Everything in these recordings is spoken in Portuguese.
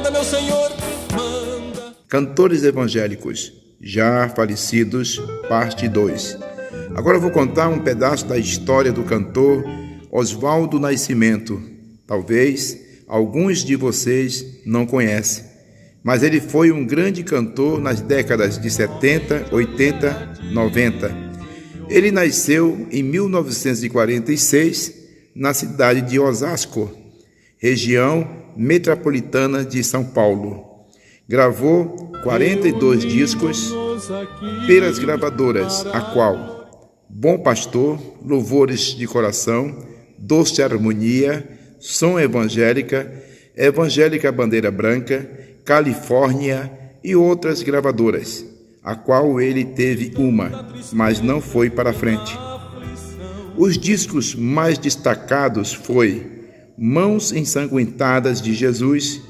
manda, meu Senhor, manda. Cantores evangélicos já falecidos, parte 2. Agora eu vou contar um pedaço da história do cantor Oswaldo Nascimento. Talvez alguns de vocês não conhecem, mas ele foi um grande cantor nas décadas de 70, 80, 90. Ele nasceu em 1946 na cidade de Osasco, região metropolitana de São Paulo. Gravou 42 discos pelas gravadoras, a qual Bom Pastor, Louvores de Coração, Doce Harmonia, Som Evangélica, Evangélica Bandeira Branca, Califórnia e outras gravadoras, a qual ele teve uma, mas não foi para frente. Os discos mais destacados foi Mãos Ensanguentadas de Jesus,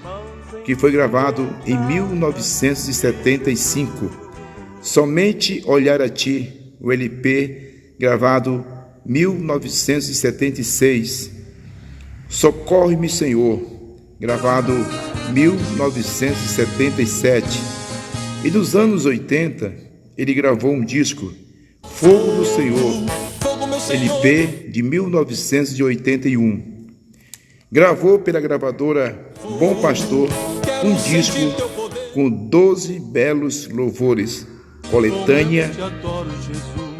que foi gravado em 1975. Somente Olhar a Ti, o LP, gravado 1976. Socorre-me, Senhor, gravado 1977. E nos anos 80, ele gravou um disco, Fogo do Senhor, LP de 1981. Gravou pela gravadora Bom Pastor um disco com 12 belos louvores, coletânea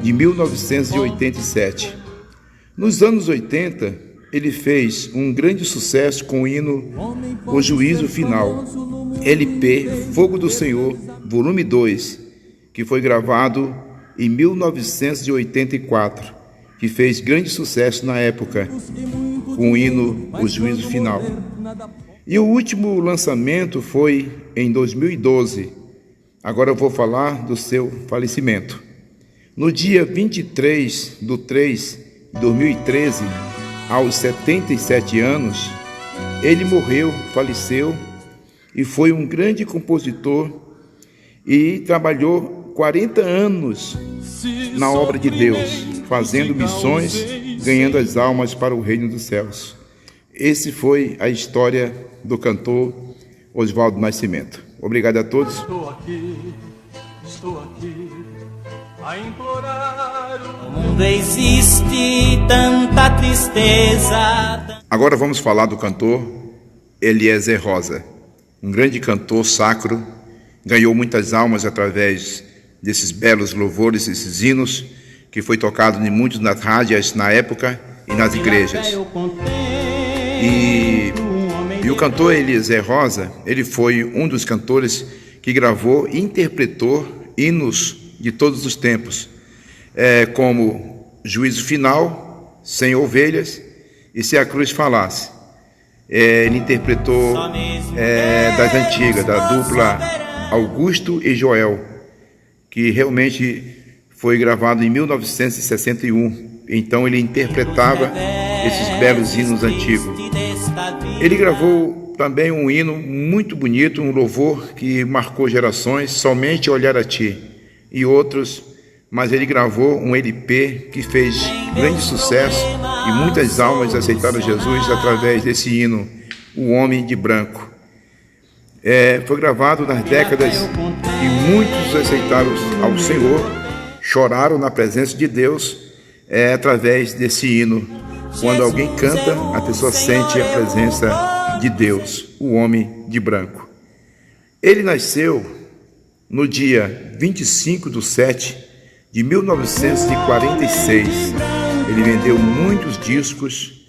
de 1987. Nos anos 80, ele fez um grande sucesso com o hino O Juízo Final, LP Fogo do Senhor, volume 2, que foi gravado em 1984, que fez grande sucesso na época, com o hino O Juízo Final. E o último lançamento foi em 2012. Agora eu vou falar do seu falecimento. No dia 23 de 3 de 2013, aos 77 anos, ele morreu, faleceu, e foi um grande compositor e trabalhou 40 anos na obra de Deus, fazendo missões, ganhando as almas para o reino dos céus. Esse foi a história do cantor Oswaldo Nascimento. Obrigado a todos. Estou aqui a implorar. No mundo existe tanta tristeza. Agora vamos falar do cantor Eliezer Rosa, um grande cantor sacro, ganhou muitas almas através desses belos louvores, esses hinos, que foi tocado em muitas nas rádios na época e nas igrejas. E o cantor Eliezer Rosa, ele foi um dos cantores que gravou e interpretou hinos de todos os tempos, como Juízo Final, Sem Ovelhas e Se a Cruz Falasse. Ele interpretou das antigas, da dupla Augusto e Joel, que realmente foi gravado em 1961. Então ele interpretava esses belos hinos antigos. Ele gravou também um hino muito bonito, um louvor que marcou gerações, Somente Olhar a Ti, e outros, mas ele gravou um LP que fez grande sucesso e muitas almas aceitaram Jesus através desse hino, O Homem de Branco. Foi gravado nas décadas e muitos aceitaram ao Senhor, choraram na presença de Deus através desse hino. Quando alguém canta, a pessoa sente a presença de Deus, o Homem de Branco. Ele nasceu no dia 25/7/1946. Ele vendeu muitos discos,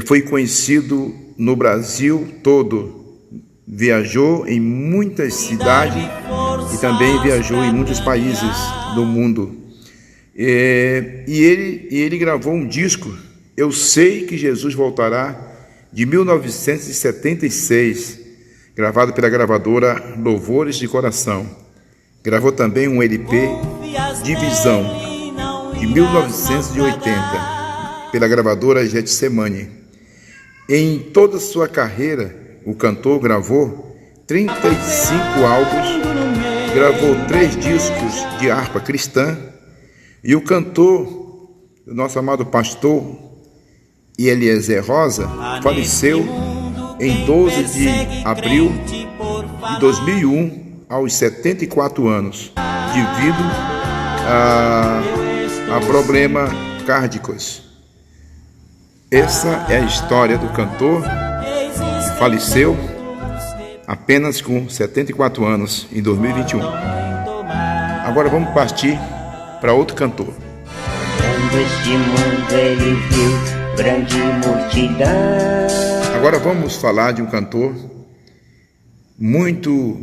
foi conhecido no Brasil todo, viajou em muitas cidades e também viajou em muitos países do mundo. E ele gravou um disco, Eu Sei que Jesus Voltará, de 1976, gravado pela gravadora Louvores de Coração. Gravou também um LP, Divisão, de 1980, pela gravadora Getsemane. Em toda a sua carreira, o cantor gravou 35 álbuns, gravou 3 discos de harpa cristã, e o cantor, o nosso amado pastor Eliezer Rosa, faleceu em 12 de abril de 2001, aos 74 anos, devido a problemas cárdicos. Essa é a história do cantor que faleceu apenas com 74 anos em 2021. Agora vamos partir para outro cantor. Quando este mundo ele viu grande multidão. Agora vamos falar de um cantor muito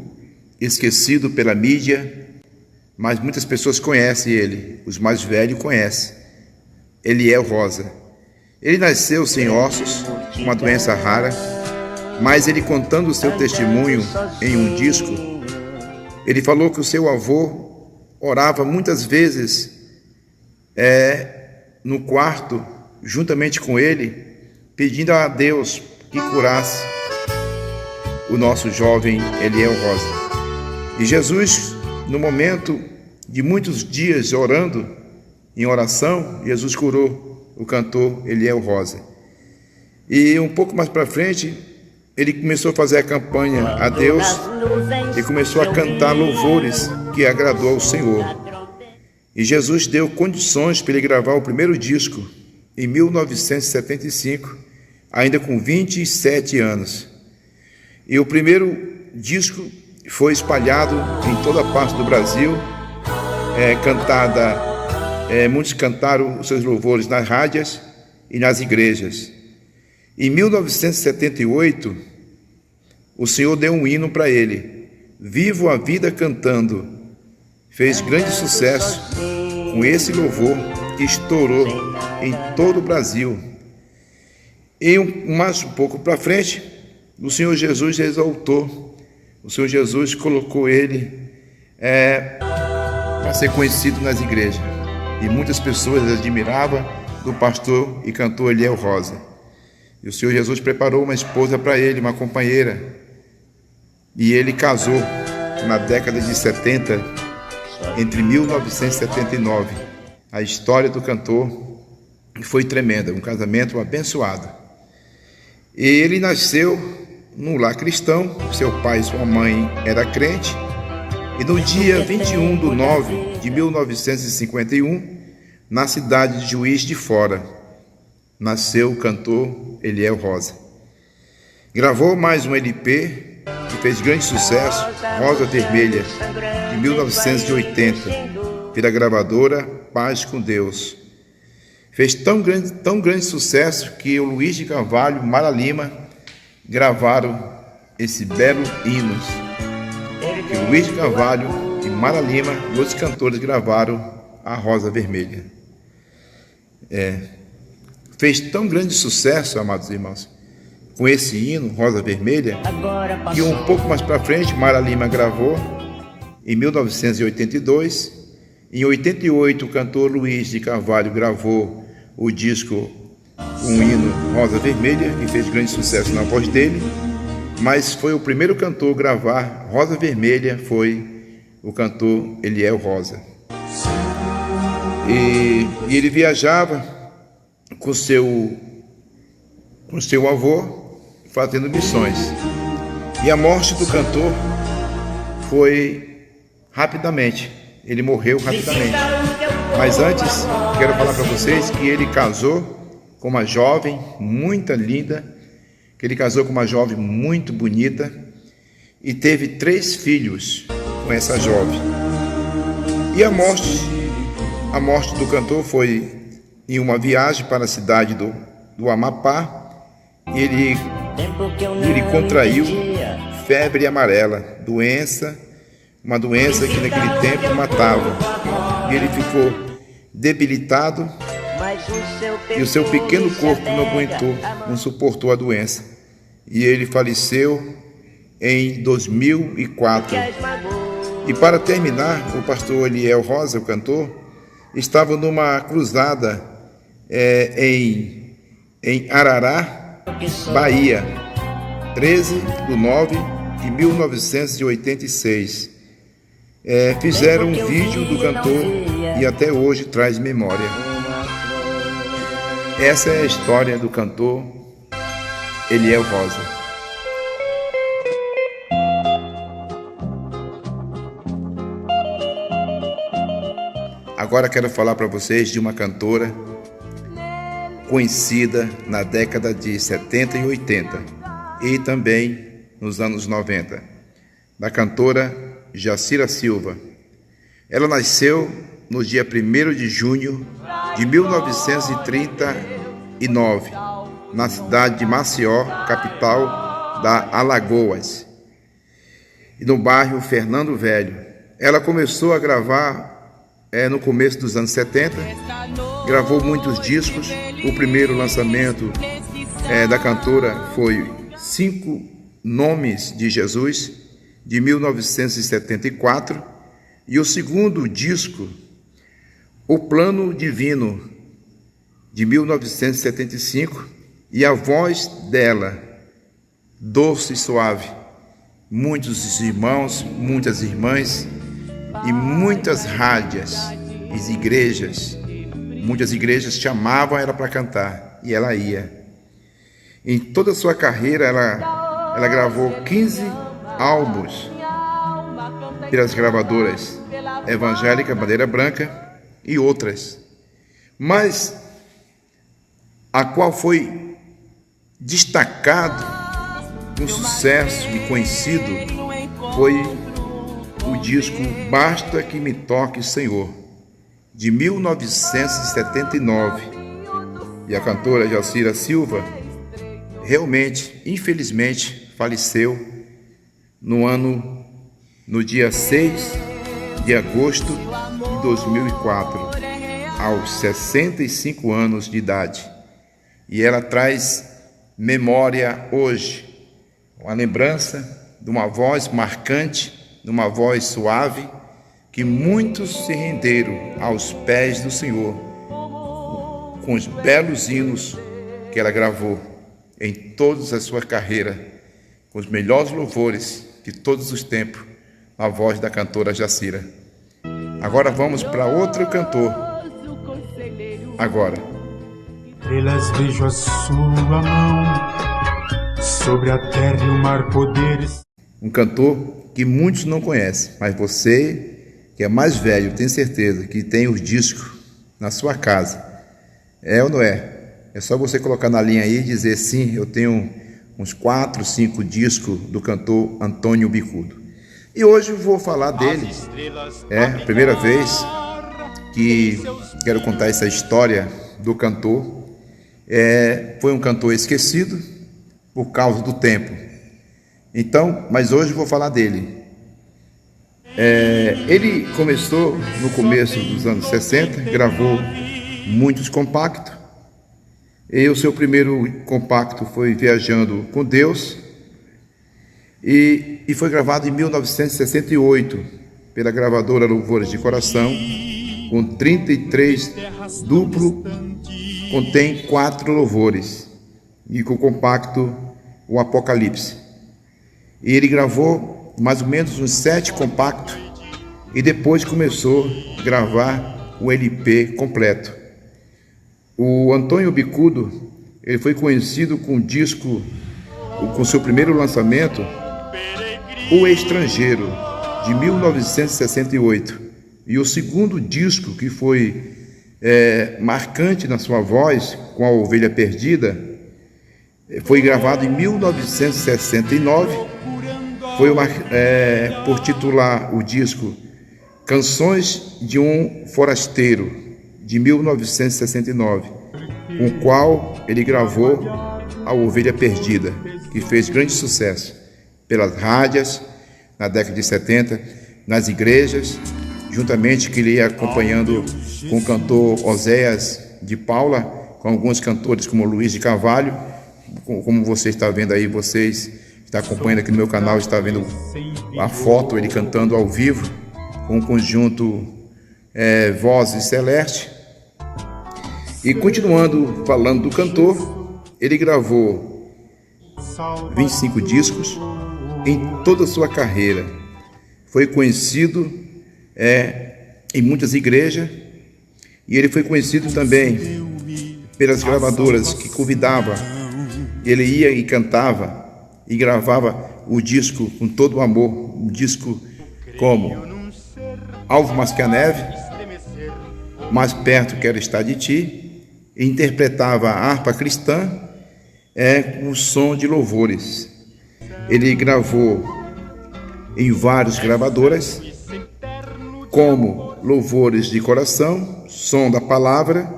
esquecido pela mídia, mas muitas pessoas conhecem ele, os mais velhos conhecem. Eliel Rosa. Ele nasceu sem ossos, uma doença rara, mas ele, contando o seu testemunho em um disco, ele falou que o seu avô orava muitas vezes no quarto, juntamente com ele, pedindo a Deus que curasse o nosso jovem Eliel Rosa. E Jesus, no momento de muitos dias orando, em oração, Jesus curou o cantor Eliel Rosa. E um pouco mais para frente, ele começou a fazer a campanha a Deus e começou a cantar louvores que agradou ao Senhor. E Jesus deu condições para ele gravar o primeiro disco em 1975, ainda com 27 anos. E o primeiro disco foi espalhado em toda a parte do Brasil, muitos cantaram os seus louvores nas rádios e nas igrejas. Em 1978, o Senhor deu um hino para ele, Vivo a Vida Cantando. Fez grande sucesso com esse louvor que estourou em todo o Brasil. E mais um pouco para frente, o Senhor Jesus exaltou. O Senhor Jesus colocou ele para ser conhecido nas igrejas. E muitas pessoas admiravam do pastor e cantor Eliel Rosa. E o Senhor Jesus preparou uma esposa para ele, uma companheira. E ele casou na década de 70, entre 1979. A história do cantor foi tremenda, um casamento abençoado. E ele nasceu num lar cristão, seu pai e sua mãe eram crentes. E no dia 21 de 9 de 1951, na cidade de Juiz de Fora, nasceu o cantor Eliel Rosa. Gravou mais um LP que fez grande sucesso, Rosa Vermelha, de 1980, pela gravadora Paz com Deus. Fez tão grande sucesso que o Luiz de Carvalho e Mara Lima gravaram esse belo hino. Que o Luiz de Carvalho e Mara Lima e outros cantores gravaram a Rosa Vermelha. Fez tão grande sucesso, amados irmãos, com esse hino, Rosa Vermelha, que um pouco mais para frente, Mara Lima gravou, em 1982. Em 88, o cantor Luiz de Carvalho gravou o disco, um hino, Rosa Vermelha, que fez grande sucesso na voz dele, mas foi o primeiro cantor a gravar Rosa Vermelha, foi o cantor Eliel Rosa. E ele viajava com seu avô, fazendo missões. E a morte do cantor foi rapidamente, ele morreu rapidamente. Mas antes, quero falar para vocês que ele casou com uma jovem muito linda, que ele casou com uma jovem muito bonita e teve 3 filhos com essa jovem. E a morte do cantor foi em uma viagem para a cidade do Amapá. Ele contraiu febre amarela, uma doença que naquele tempo matava. E ele ficou debilitado e o seu pequeno corpo não aguentou, não suportou a doença. E ele faleceu em 2004. E para terminar, o pastor Eliel Rosa, o cantor, estava numa cruzada em Arará, Bahia, 13 de 9 de 1986. Fizeram um vídeo do cantor e até hoje traz memória. Essa é a história do cantor Eliel Rosa. Agora quero falar para vocês de uma cantora conhecida na década de 70 e 80 e também nos anos 90, da cantora Jacira Silva. Ela nasceu no dia 1º de junho de 1939, na cidade de Maceió, capital da Alagoas, e no bairro Fernando Velho. Ela começou a gravar no começo dos anos 70, gravou muitos discos. O primeiro lançamento da cantora foi 5 Nomes de Jesus, de 1974, e o segundo disco, O Plano Divino, de 1975, e a voz dela, doce e suave. Muitos irmãos, muitas irmãs e muitas rádios e igrejas, muitas igrejas chamavam ela para cantar e ela ia. Em toda a sua carreira ela gravou 15 álbuns pelas gravadoras Evangélica Bandeira Branca e outras, mas a qual foi destacado, um sucesso e conhecido, foi o disco Basta Que Me Toque, Senhor, de 1979. E a cantora Jacira Silva realmente, infelizmente, faleceu no dia 6 de agosto de 2004, aos 65 anos de idade. E ela traz memória hoje, uma lembrança de uma voz marcante, de uma voz suave, que muitos se renderam aos pés do Senhor, com os belos hinos que ela gravou em toda a sua carreira, com os melhores louvores de todos os tempos, na voz da cantora Jacira. Agora vamos para outro cantor. Agora. Estrelas, vejo a sua mão sobre a terra e o mar, poderes. Um cantor que muitos não conhecem, mas você, que é mais velho, tenho certeza que tem os discos na sua casa. É ou não é? É só você colocar na linha aí e dizer sim, eu tenho uns 4, 5 discos do cantor Antônio Bicudo. E hoje eu vou falar dele. É a primeira vez que quero contar essa história do cantor. Foi um cantor esquecido por causa do tempo. Então, mas hoje eu vou falar dele. Ele começou no começo dos anos 60, gravou muitos compactos. E o seu primeiro compacto foi Viajando com Deus, e foi gravado em 1968 pela gravadora Louvores de Coração, com 33 duplo, contém 4 louvores, e com o compacto O Apocalipse. E ele gravou mais ou menos uns 7 compactos, e depois começou a gravar o LP completo. O Antônio Bicudo, ele foi conhecido com o disco, com seu primeiro lançamento, O Estrangeiro, de 1968. E o segundo disco, que foi marcante na sua voz, com a Ovelha Perdida, foi gravado em 1969. Foi por titular o disco Canções de um Forasteiro, de 1969, com o qual ele gravou a Ovelha Perdida, que fez grande sucesso pelas rádios na década de 70, nas igrejas, juntamente que ele ia acompanhando com o cantor Oséias de Paula, com alguns cantores como Luiz de Carvalho, como você está vendo aí, vocês que estão acompanhando aqui no meu canal, está vendo a foto, ele cantando ao vivo, com o conjunto Vozes Celeste. E continuando falando do cantor, ele gravou 25 discos em toda a sua carreira. Foi conhecido em muitas igrejas, e ele foi conhecido também pelas gravadoras que convidava. Ele ia e cantava e gravava o disco com todo o amor, um disco como Alvo Mais Que a Neve, Mais perto quero estar de ti, e interpretava a harpa cristã com o som de louvores. Ele gravou em várias gravadoras, como Louvores de Coração, Som da Palavra,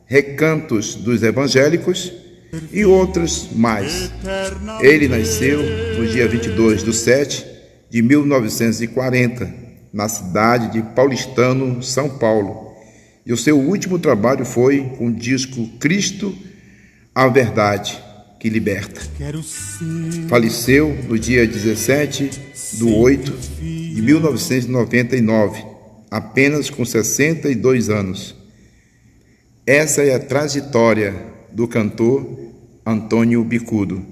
Recantos dos Evangélicos e outros mais. Ele nasceu no dia 22/7/1940, na cidade de Paulistano, São Paulo. E o seu último trabalho foi com o disco Cristo, a Verdade que Liberta. Faleceu no dia 17/8/1999, apenas com 62 anos. Essa é a trajetória do cantor Antônio Bicudo,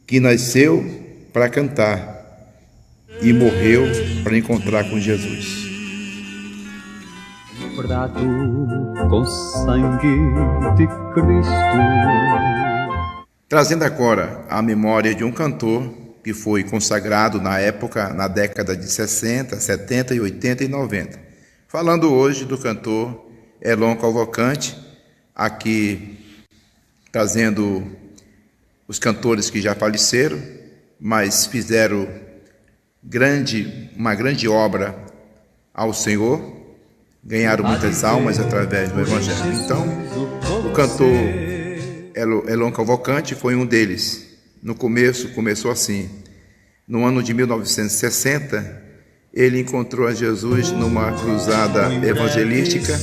que nasceu para cantar e morreu para encontrar com Jesus. Verdade com sangue de Cristo. Trazendo agora a memória de um cantor que foi consagrado na época, na década de 60, 70, 80 e 90. Falando hoje do cantor Elon Cavalcante, aqui trazendo os cantores que já faleceram, mas fizeram uma grande obra ao Senhor, ganharam muitas almas através do Evangelho. Então, o cantor Elon Cavalcante foi um deles. No começo, começou assim. No ano de 1960, ele encontrou a Jesus numa cruzada evangelística,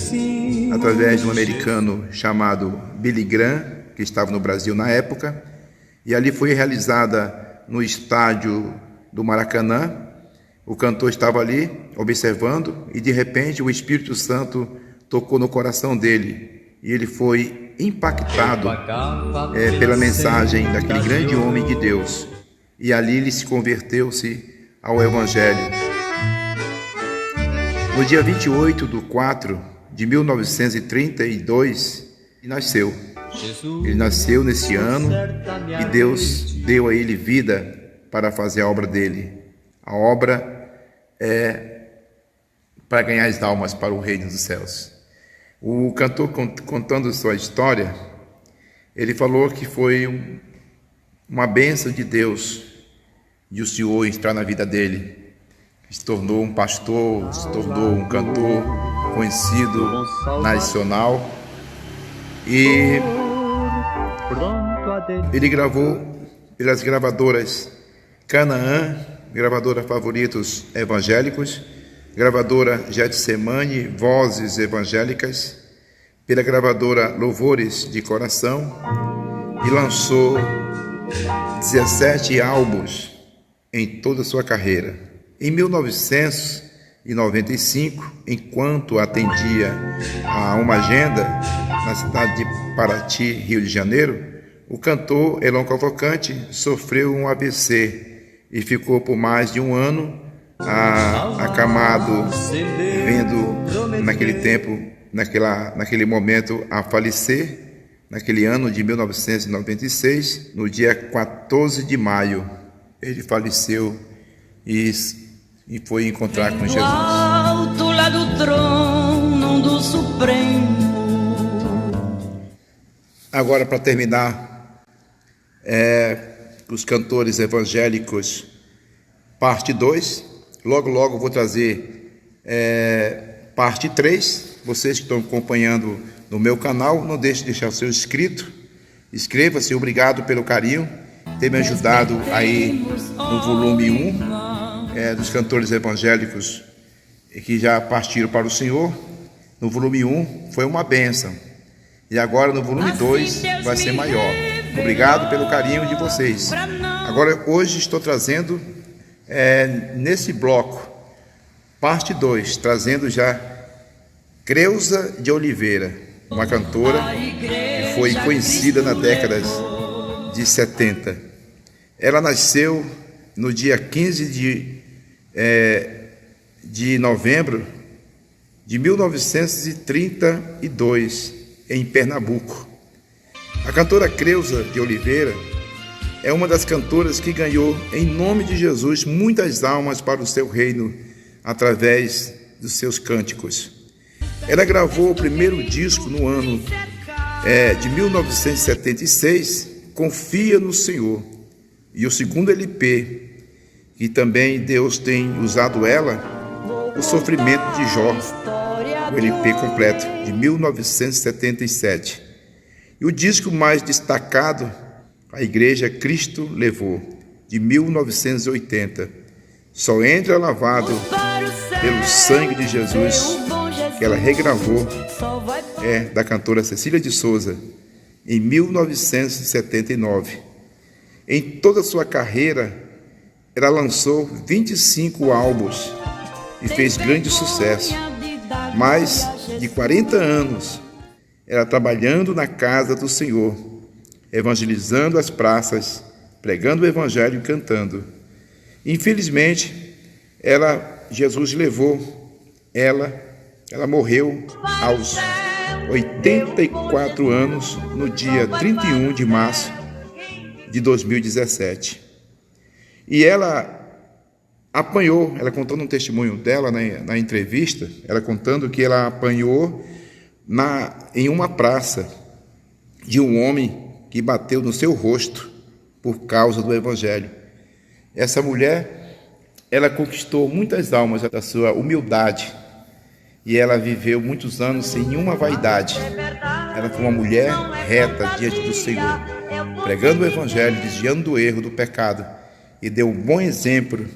através de um americano chamado Billy Graham, que estava no Brasil na época, e ali foi realizada no estádio do Maracanã. O cantor estava ali observando e de repente o Espírito Santo tocou no coração dele e ele foi impactado pela mensagem daquele grande homem de Deus, e ali ele se converteu-se ao Evangelho. No dia 28/4/1932, ele nasceu. Ele nasceu nesse ano e Deus deu a ele vida para fazer a obra dele. A obra é para ganhar as almas para o reino dos céus. O cantor, contando sua história, ele falou que foi uma bênção de Deus de o Senhor entrar na vida dele. Se tornou um pastor, se tornou um cantor conhecido nacional, e ele gravou pelas gravadoras Canaã, gravadora Favoritos Evangélicos, gravadora Getsemane, Vozes Evangélicas, pela gravadora Louvores de Coração, e lançou 17 álbuns em toda a sua carreira. Em 1995, enquanto atendia a uma agenda na cidade de Paraty, Rio de Janeiro, o cantor Elon Cavalcante sofreu um AVC e ficou por mais de um ano acamado, vendo naquele tempo, naquele momento, a falecer, naquele ano de 1996, no dia 14 de maio. Ele faleceu e foi encontrar com Jesus. Alto lá do trono do Supremo. Agora, para terminar, os cantores evangélicos, parte 2. Logo vou trazer parte 3. Vocês que estão acompanhando no meu canal, não deixe de deixar o seu inscrito. Inscreva-se, obrigado pelo carinho, ter me ajudado aí no volume 1. Dos cantores evangélicos que já partiram para o Senhor. No volume 1 foi uma bênção, e agora no volume 2 vai ser maior. Obrigado pelo carinho de vocês. Agora, hoje estou trazendo nesse bloco parte 2, trazendo já Creuza de Oliveira, uma cantora que foi conhecida na década de 70. Ela nasceu no dia 15 de novembro de 1932, em Pernambuco. A cantora Creuza de Oliveira é uma das cantoras que ganhou, em nome de Jesus, muitas almas para o seu reino através dos seus cânticos. Ela gravou o primeiro disco no ano de 1976, Confia no Senhor, e o segundo LP, que também Deus tem usado ela, O Sofrimento de Jó, o LP completo, de 1977. E o disco mais destacado, A Igreja Cristo Levou, de 1980. Só entra lavado pelo sangue de Jesus, que ela regravou, da cantora Cecília de Souza, em 1979. Em toda a sua carreira, ela lançou 25 álbuns e fez grande sucesso. Mais de 40 anos, ela trabalhando na casa do Senhor, evangelizando as praças, pregando o evangelho e cantando. Infelizmente, Jesus levou ela morreu aos 84 anos, no dia 31 de março de 2017. E ela apanhou, ela contando um testemunho dela na entrevista, ela contando que ela apanhou em uma praça de um homem que bateu no seu rosto por causa do evangelho. Essa mulher, ela conquistou muitas almas da sua humildade, e ela viveu muitos anos sem nenhuma vaidade. Ela foi uma mulher reta diante do Senhor, pregando o evangelho, desviando do erro, do pecado, e deu um bom exemplo,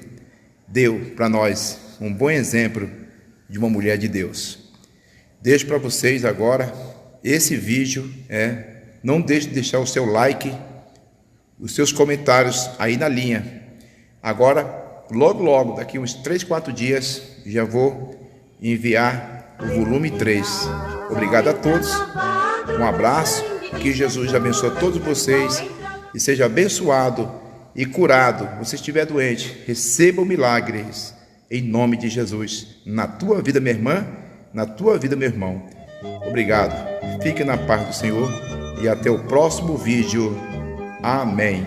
deu para nós um bom exemplo de uma mulher de Deus. Deixo para vocês agora esse vídeo, não deixe de deixar o seu like, os seus comentários aí na linha. Agora, logo, daqui uns 3, 4 dias, já vou enviar o volume 3. Obrigado a todos, um abraço, que Jesus abençoe a todos vocês e seja abençoado e curado. Se estiver doente, receba milagres em nome de Jesus, na tua vida, minha irmã, na tua vida, meu irmão. Obrigado, fique na paz do Senhor e até o próximo vídeo. Amém.